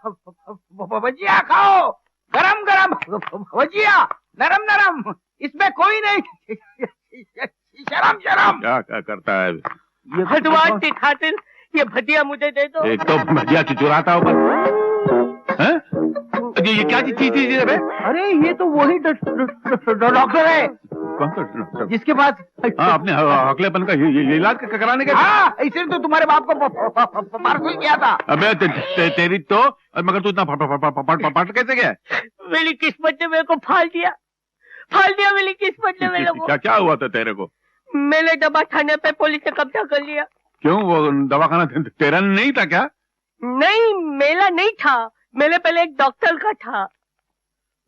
भजिया खाओ, गरम गरम भजिया, नरम नरम, इसमें कोई नहीं शर्म शर्म। क्या क्या करता है भगवान की खातिर ये भजिया मुझे दे दो। एक तो भजिया चुराता ऊपर, ये क्या चीज है बे? अरे ये तो वही डॉक्टर है। कौन सा डॉक्टर? जिसके पास अपने अगलेपन का ये इलाज कराने का। हाँ, इसे तो तुम्हारे बाप को पार्सल किया था। अबे तेरी तो, मगर तू इतना फट कैसे गया? मेरी किस्मत ने मेरे को फाल दिया मेरी किस्मत ने मेरे को। क्या हुआ था तेरे को? मैंने दवा खाने पे पुलिस ने कब्जा कर लिया। क्यों, वो दवाखाना तेरा नहीं था क्या? नहीं, मेरा नहीं था, मेरे पहले एक डॉक्टर का था।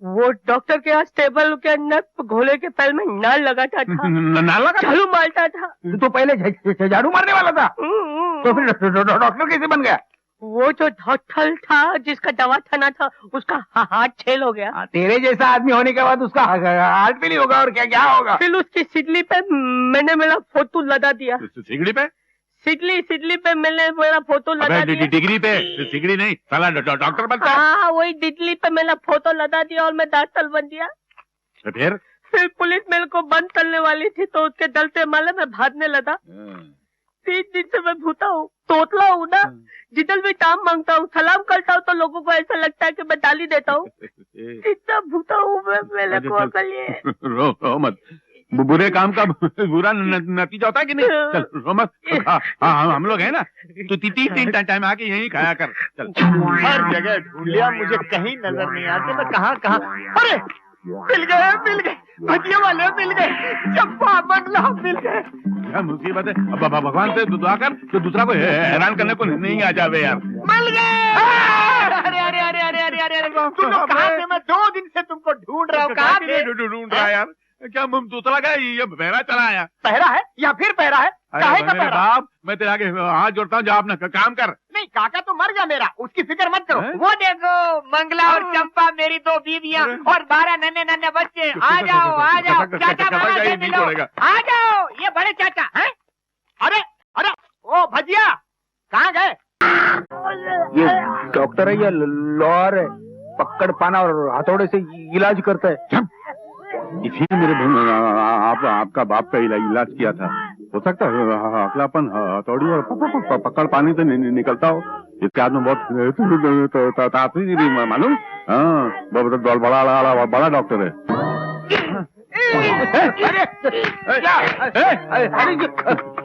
वो डॉक्टर के यहाँ टेबल के अंदर घोड़े के पैर में नाल लगाता था। नाल लगा? झाड़ू मारता था। तो पहले झाड़ू मारने वाला था, तो फिर डॉक्टर कैसे बन गया? वो जो डॉक्टर था जिसका दवाखाना था उसका हाथ छेल हो गया। तेरे जैसा आदमी होने के बाद उसका हार्ट फेल होगा और क्या क्या होगा। फिर उसकी सिडली पे मैंने मेरा फोटो लगा दिया। सिगड़ी पे? सिडली पे मैंने मेरा फोटो लगा दिया। डिग्री पे? सिगड़ी नहीं, साला डॉक्टर बनता है। हाँ, वही दिल्ली पे मेरा फोटो लगा दिया और मैं डॉक्टर बन गया। फिर पुलिस मेरे को बंद करने वाली थी तो उसके डलते माले में भागने लगा। 3 दिन से मैं भूता हूँ, तोतला हूँ ना। जिधर भी काम मांगता हूँ, सलाम करता हूँ तो लोगों को ऐसा लगता है कि मैं डाली देता हूँ। इतना भूता हूँ मैं, मेरे को अकल ये। रो मत, बुरे काम का बुरा नतीजा होता है कि नहीं? चल रो मत। हम लोग हैं ना, तो 3 टाइम आके यहीं खाया कर। चल, हर जगह ढूंढ लिया, मुझे कहीं नजर नहीं आते। मैं कहाँ अरे मिल गए भजिया वाले मिल गए, चंपा बंगला मिल गए। क्या मुसीबत है, अब भगवान से दुआ कर तो दूसरा को हैरान करने को नहीं आ जावे यार। मिल गए। अरे तुम कहाँ से? मैं 2 दिन से तुमको ढूंढ रहा हूँ। कहाँ से ढूंढ रहा है यार? क्या दूसरा क्या ये बहरा चला है? पहरा है या फिर पहरा है? काहे का पहरा? बाप, मैं तेरे आगे हाथ जोड़ता हूँ, जा अपना काम कर। नहीं, काका तो मर गया मेरा, उसकी फिक्र मत करो। वो देखो, मंगला और चंपा मेरी 2 बीवियां और 12 नन्हे बच्चे। आ जाओ चाचा, आ जाओ, ये बड़े चाचा हैं। अरे ओ भजिया कहाँ गए? ये डॉक्टर है या लॉयर है? पकड़ पाना और हथौड़े से इलाज करता है। इसी ने मेरे आपका बाप का इलाज किया था। हो सकता है अगलापन हथौड़ी और पकड़ पानी से निकलता हो। इसके हाथ में बहुत ताकत मालूम। हाँ, बहुत बड़ा डॉक्टर है।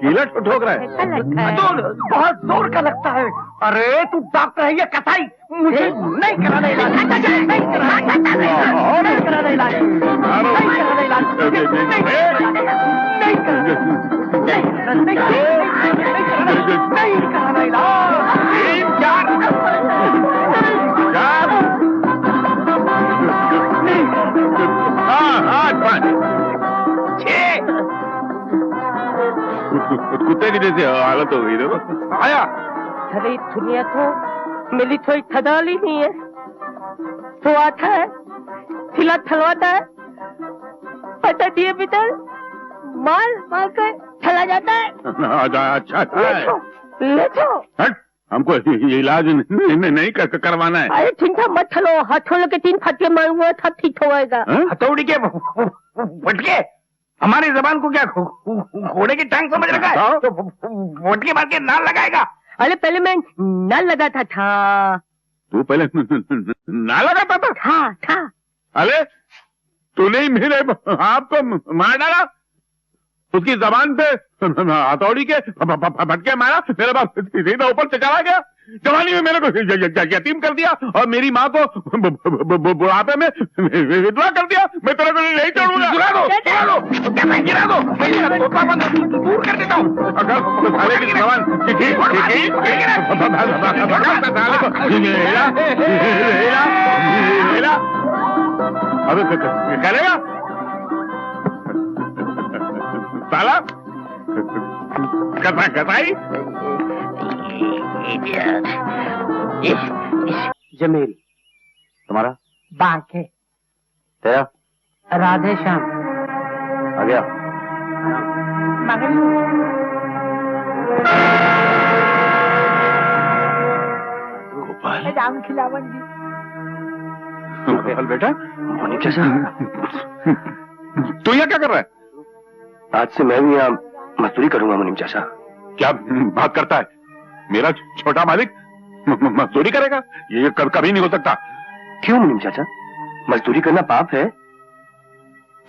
कीला ठोक रहा है तो बहुत जोर का लगता है। अरे तू डॉक्टर है या कसाई? मुझे नहीं कराना इलाज, नहीं कराना इलाज। कुत्ते की जैसे हालत हो गई देखो। आया अरे दुनिया को मेरी थोड़ी थदाल ही नहीं है। तो आता है, खिला थलवाता है, पता दिए भीतर मार कर चला जाता है। अच्छा ले जाओ। हमको ये इलाज नहीं करवाना है। अरे चिंता मत चलो, हथौड़े के 3 फटके मारूंगा तब ठीक होएगा। हथौड़ी के फटके? हमारी जबान को क्या घोड़े की टांग समझ रखा है? तो फटके मार के नाल लगाएगा? अरे पहले मैं नाल लगाता था। तू पहले नाल लगाता था? अरे तूने मेरे आपको मार डाला, उसकी जबान पे हथौड़ी के फटके मारा, मेरे बाप सीधा ऊपर से चला गया। जवानी में मेरे को यतीम कर दिया और मेरी माँ को बुढ़ापे में विधवा कर दिया। मैं तेरे को नहीं छोड़ूंगा। गिरा दो, मैं तोता बंद दूर कर देता हूँ। अगर साले की जवान अबे करेगा साला कसाई। जमील तुम्हारा? बांके तेरा? राधे श्याम। आ गया। गोपाल, जाम खिलावन जी। गोपाल बेटा, मुनीम चाचा, तू यहाँ क्या कर रहा है? आज से मैं भी यहाँ मजदूरी करूंगा मुनीम चाचा। क्या बात करता है? मेरा छोटा मालिक मजदूरी करेगा? ये कभी नहीं हो सकता। क्यों मुनीम चाचा, मजदूरी करना पाप है?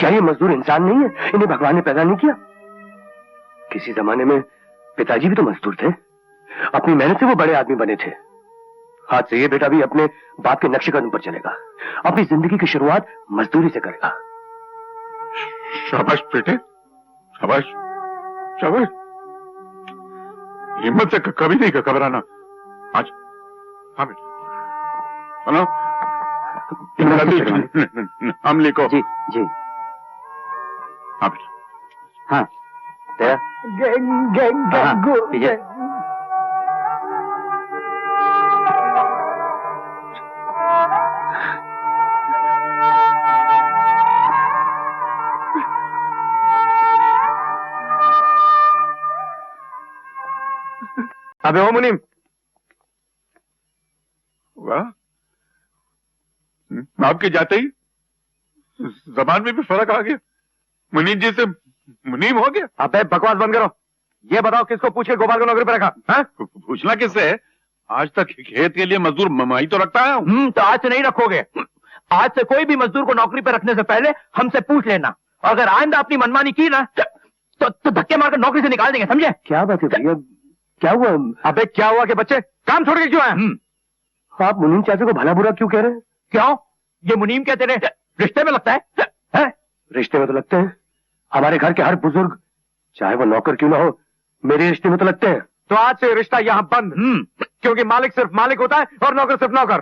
क्या ये मजदूर इंसान नहीं है? इन्हें भगवान ने पैदा नहीं किया? किसी जमाने में पिताजी भी तो मजदूर थे, अपनी मेहनत से वो बड़े आदमी बने थे। आज से ये बेटा भी अपने बाप के नक्शे कदम पर चलेगा, अपनी जिंदगी की शुरुआत मजदूरी से करेगा। शाबाश बेटे, शाबाश शाबाश। हिम्मत से कभी नहीं घबराना। आज हाँ बेटा, सुनो, हम लिखो। जी जी। हाँ बेटा, हाँ तेरा विजय। अबे हो मुनीम, वाह, आपके जाते ही जबान में भी फर्क आ गया। मुनीम जी से मुनीम हो गया। अबे बकवास बंद करो। ये बताओ किसको पूछ के गोपाल को नौकरी पर रखा? हाँ? पूछना किससे है? आज तक खेत के लिए मजदूर मैं तो रखता है। तो आज से नहीं रखोगे। आज से कोई भी मजदूर को नौकरी पर रखने से पहले हमसे पूछ लेना, और अगर आइंदा अपनी मनमानी की ना तो धक्के मारकर नौकरी से निकाल देंगे, समझे? क्या बात है भैया, क्या हुआ? अबे क्या हुआ कि बच्चे काम छोड़ के क्यों आए? आप मुनीम चाचा को भला बुरा क्यों कह रहे हैं? क्यों? ये मुनीम क्या तेरे रिश्ते में लगता है? रिश्ते में तो लगते हैं। हमारे घर के हर बुजुर्ग, चाहे वो नौकर क्यों ना हो, मेरे रिश्ते में तो लगते हैं। तो आज से रिश्ता यहाँ बंद, क्योंकि मालिक सिर्फ मालिक होता है और नौकर सिर्फ नौकर।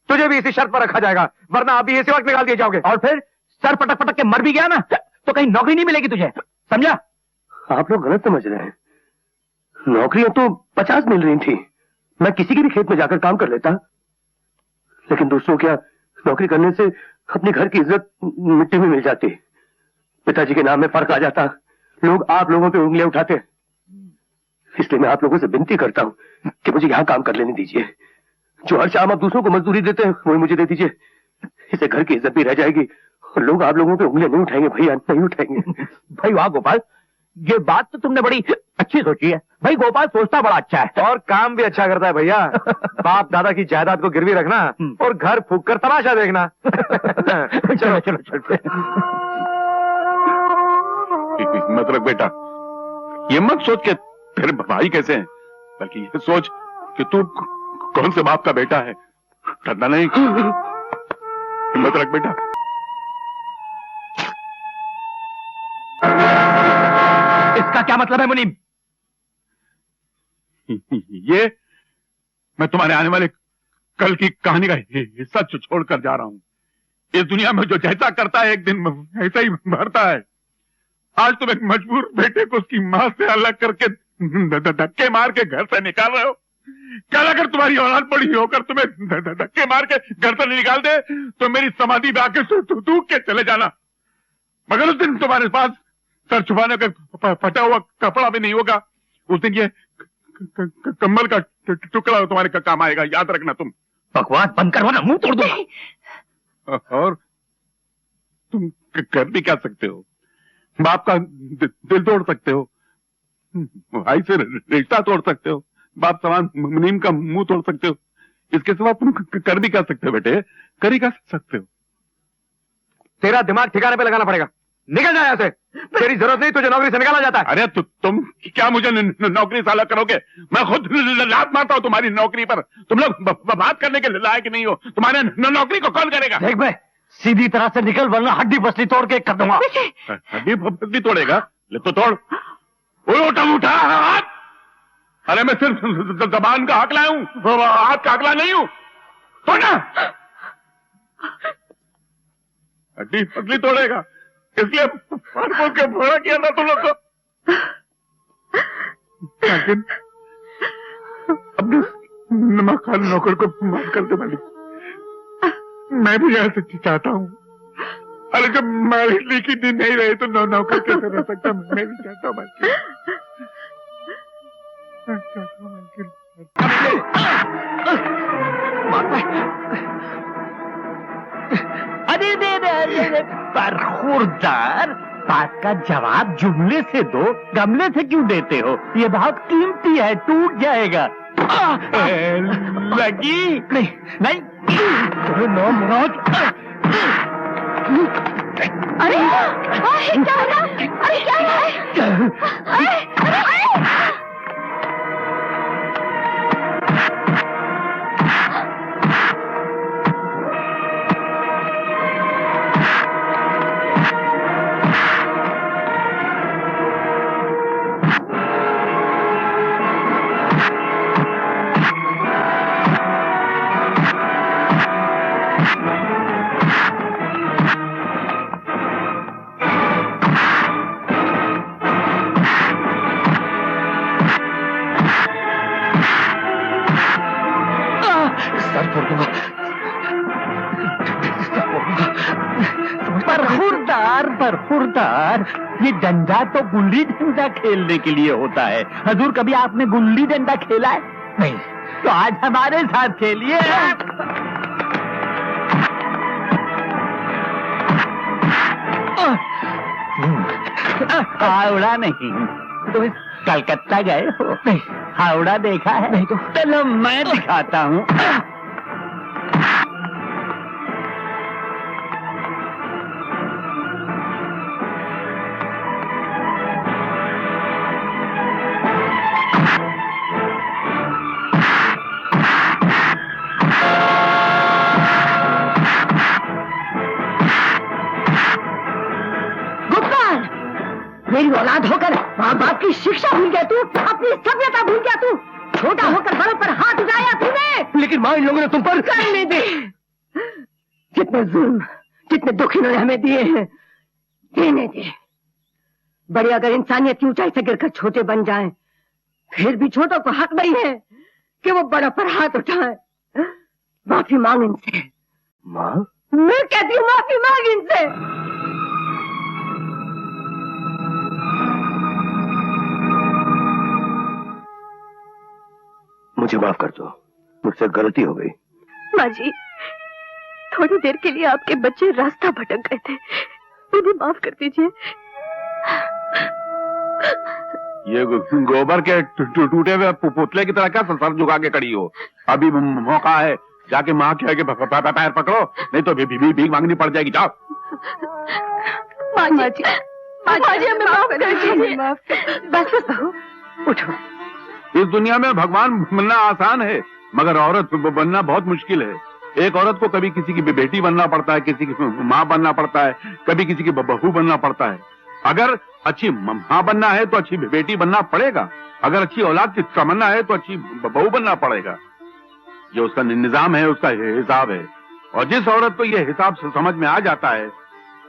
तुझे भी इसी शर्त पर रखा जाएगा, वरना अभी इसी वक्त निकाल दिए जाओगे। और फिर सर पटक पटक के मर भी गया ना तो कहीं नौकरी नहीं मिलेगी तुझे, समझा? आप लोग गलत समझ रहे हैं। नौकरियां तो 50 मिल रही थी, मैं किसी के भी खेत में जाकर काम कर लेता। लेकिन दूसरों क्या नौकरी करने से अपने घर की इज्जत मिट्टी में मिल जाती, पिताजी के नाम में फर्क आ जाता, लोग आप लोगों पे उंगलियां उठाते। इसलिए मैं आप लोगों से विनती करता हूं कि मुझे यहां काम कर लेने दीजिए। जो हर शाम आप दूसरों को मजदूरी देते हैं वही मुझे दे दीजिए। इससे घर की इज्जत भी रह जाएगी और लोग आप लोगों पे उंगलियां नहीं उठाएंगे भैया, नहीं उठाएंगे। भाई वाह गोपाल, ये बात तो तुमने बड़ी अच्छी सोची है। भाई गोपाल सोचता बड़ा अच्छा है और काम भी अच्छा करता है भैया। बाप दादा की जायदाद को गिरवी रखना और घर फूंक कर तमाशा देखना। चलो चलो चलते। मत रख बेटा, ये मत सोच के तेरे भाई कैसे हैं, बल्कि ये सोच कि तू कौन से बाप का बेटा है। डरना नहीं, हिम्मत रख बेटा। इसका क्या मतलब है मुनीम? ये मैं तुम्हारे आने वाले कल की कहानी का हिस्सा छोड़कर जा रहा हूं। इस दुनिया में जो जैसा करता है एक दिन ऐसा ही भरता है। आज तुम एक मजबूर बेटे को उसकी मां से अलग करके धक्के मार के घर से निकाल रहे हो। कल अगर तुम्हारी औलाद पड़ी होकर तुम्हें धक्के मार के घर से निकाल दे तो मेरी समाधि में आके थूक के चले जाना, मगर उस दिन तुम्हारे पास सर छुपाने का फटा हुआ कपड़ा भी नहीं होगा। उस दिन ये कम्बल का टुकड़ा तुम्हारे काम आएगा, याद रखना। तुम बकवास बंद करो ना, मुंह तोड़ दो। और तुम कर भी क्या सकते हो? बाप का दिल तोड़ सकते हो, भाई से रिश्ता तोड़ सकते हो, बाप समान मुनीम का मुंह तोड़ सकते हो। इसके सिवा तुम कर भी क्या सकते हो बेटे? कर ही क्या सकते हो? तेरा दिमाग ठिकाने पे लगाना पड़ेगा। निकल जा यहाँ से, तेरी जरूरत नहीं, तुझे नौकरी से निकाला जाता है। अरे तुम क्या मुझे नौकरी से अलग करोगे? मैं खुद लात मारता हूँ तुम्हारी नौकरी पर। तुम लोग बात करने के लायक नहीं हो। तुम्हारे नौकरी को कौन करेगा? देख भाई, सीधी तरह से निकल वरना हड्डी पसली तोड़ के कर दूंगा। हड्डी पसली तोड़ेगा? ले तो तोड़। उठा हाथ। अरे मैं सिर्फ जबान का हकला हूँ, हाथ का हकला नहीं हूँ। तोड़ना। हड्डी पसली तोड़ेगा, इसलिए फाड़ फूट के फोड़ा किया था तुम लोग को। लेकिन अपने नमक खाने नौकर को माफ कर दे मालिक। मैं भी ऐसे चाहता हूँ। अरे जब मालिक लिखी दिन नहीं रहे तो नौकर कैसे रह सकता? मैं भी चाहता हूँ मालिक। मैं चाहता हूँ मालिक। खुरदार, बात का जवाब जुमले से दो, गमले से क्यों देते हो? ये बहुत कीमती है, टूट जाएगा। लगी? नहीं नहीं, नो मनोज। अरे क्या हो रहा? अरे क्या हो रहा है? अरे बरखुरदार, ये डंडा तो गुल्ली डंडा खेलने के लिए होता है। हजूर, कभी आपने गुल्ली डंडा खेला है? नहीं। तो आज हमारे साथ खेलिए। हावड़ा नहीं, तुम कलकत्ता गए हो? नहीं। हावड़ा देखा है? नहीं। तो चलो मैं दिखाता हूँ। मेरी औलाद होकर माँ बाप की शिक्षा भूल गया तू, अपनी सभ्यता भूल गया तू, छोटा होकर बड़ों पर हाथ उठाया तूने। लेकिन माँ, इन लोगों ने तुम पर करने दे। जितने जुल्म, जितने दुख इन्होंने हमें दिए हैं, देने दे। बड़े अगर इंसानियत की ऊंचाई से गिरकर छोटे बन जाएं, फिर भी छोटों को हक नहीं है कि वो बड़ों पर हाथ उठाएं। माफी मांग इनसे। माँ, मैं कहती हूँ माफी मांग इनसे। मुझे माफ कर दो, मुझसे गलती हो गई। माँ जी, थोड़ी देर के लिए आपके बच्चे रास्ता भटक गए थे, उन्हें माफ कर दीजिए। ये गोबर के टूटे हुए पुतले की तरह क्या सर झुका के खड़ी हो? अभी मौका है, जाके माँ के आगे पैर पकड़ो, नहीं तो भीख मांगनी पड़ जाएगी। जाओ। माँ जी, हमें माफ कर दीजिए। बस बहू, उठो। इस दुनिया में भगवान बनना आसान है, मगर औरत बनना बहुत मुश्किल है। एक औरत को कभी किसी की बेटी बनना पड़ता है, किसी की माँ बनना पड़ता है, कभी किसी की बहू बनना पड़ता है। अगर अच्छी माँ बनना है तो अच्छी बेटी बनना पड़ेगा, अगर अच्छी औलाद की तमन्ना है तो अच्छी बहू बनना पड़ेगा। जो उसका निजाम है, उसका हिसाब है, और जिस औरत को यह हिसाब समझ में आ जाता है,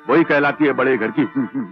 वही कहलाती है बड़े घर की बेटी।